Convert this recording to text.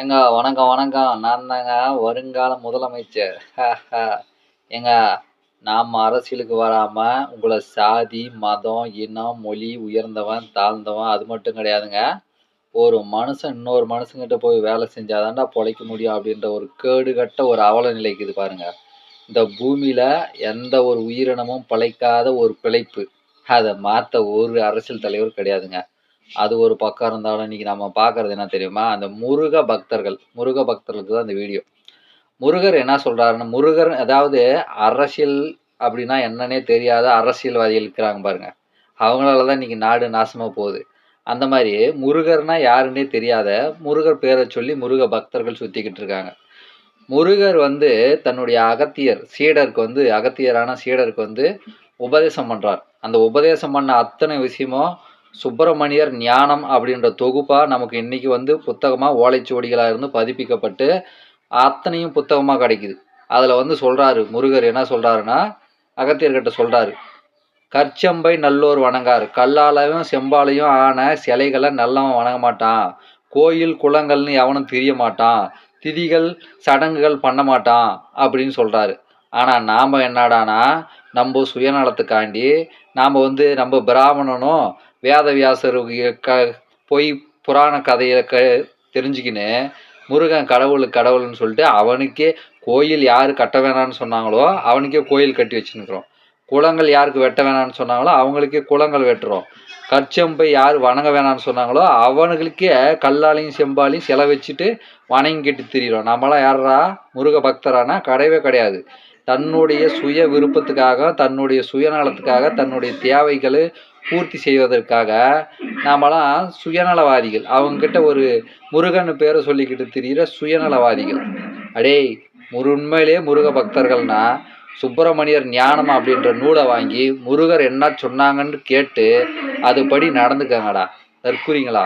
ஏங்க வணக்கம் வணக்கம். நான் தாங்க வருங்கால முதலமைச்சர். ஏங்க நாம அரசியலுக்கு வராம உங்கள சாதி, மதம், இனம், மொழி, உயர்ந்தவன், தாழ்ந்தவன் அது மட்டும் கிடையாதுங்க. ஒரு மனுஷன் இன்னொரு மனுஷங்கிட்ட போய் வேலை செஞ்சா தான்டா பொழைக்க முடியும் அப்படின்ற ஒரு கேடுகட்ட ஒரு அவல நிலைக்கு இது பாருங்க. இந்த பூமியில எந்த ஒரு உயிரினமும் பிழைக்காத ஒரு பிழைப்பு. அத மாத்த ஒரு அரசியல் தலைவர் கிடையாதுங்க. அது ஒரு பக்கம் இருந்தாலும் இன்னைக்கு நம்ம பார்க்கறது என்ன தெரியுமா? அந்த முருக பக்தர்களுக்கு தான் இந்த வீடியோ. முருகர் என்ன சொல்றாருன்னு முருகர் அதாவது அரசியல் அப்படின்னா என்னன்னே தெரியாத அரசியல்வாதிகள் இருக்கிறாங்க பாருங்க. அவங்களால தான் இன்னைக்கு நாடு நாசமா போகுது. அந்த மாரி முருகர்னா யாருன்னே தெரியாத முருகர் பேர சொல்லி முருக பக்தர்கள் சுத்திக்கிட்டு இருக்காங்க. முருகர் வந்து தன்னுடைய அகத்தியரான சீடருக்கு வந்து உபதேசம் பண்றார். அந்த உபதேசம் பண்ண அத்தனை விஷயமும் சுப்பிரமணியர் ஞானம் அப்படின்ற தொகுப்பா நமக்கு இன்னைக்கு வந்து புத்தகமா ஓலைச்சுவடிகளா இருந்து பதிப்பிக்கப்பட்டு அத்தனையும் புத்தகமா கிடைக்குது. அதுல வந்து சொல்றாரு முருகர் என்ன சொல்றாருன்னா, அகத்தியர்கிட்ட சொல்றாரு, கற்செம்பை நல்லோர் வணங்கார், கல்லாலையும் செம்பாலையும் ஆன சிலைகளை நல்லவன் வணங்க மாட்டான், கோயில் குளங்கள்னு எவனும் தெரிய மாட்டான், திதிகள் சடங்குகள் பண்ண மாட்டான் அப்படின்னு சொல்றாரு. ஆனா நாம என்னடானா நம்ம சுயநலத்துக்காண்டி நாம வந்து நம்ம பிராமணனும் வேதவியாசர் போய் புராண கதையை தெரிஞ்சுக்கின்னு முருகன் கடவுள்னு சொல்லிட்டு அவனுக்கே கோயில் யாரு கட்ட வேணான்னு சொன்னாங்களோ அவனுக்கே கோயில் கட்டி வச்சுருக்கிறோம். குளங்கள் யாருக்கு வெட்ட வேணான்னு சொன்னாங்களோ அவங்களுக்கே குளங்கள் வெட்டுறோம். கற்செம்பை யார் வணங்க வேணான்னு சொன்னாங்களோ அவனுங்களுக்கே கல்லாலையும் செம்பாலையும் சிலை வச்சுட்டு வணங்கிட்டு திரியிறோம். நம்மளாம் யாரா முருக பக்தரானா கிடையவே கிடையாது. தன்னுடைய சுய விருப்பத்துக்காக, தன்னுடைய சுயநலத்துக்காக, தன்னுடைய தேவைகளை பூர்த்தி செய்வதற்காக நாமெல்லாம் சுயநலவாதிகள். அவங்ககிட்ட ஒரு முருகன் பேரை சொல்லிக்கிட்டு திரியிற சுயநலவாதிகள். அடே உண்மையிலே முருக பக்தர்கள்னா சுப்பிரமணியர் ஞானம் அப்படின்ற நூலை வாங்கி முருகர் என்ன சொன்னாங்கன்னு கேட்டு அதுபடி நடந்துக்கங்கடா. தற்குறிங்களா?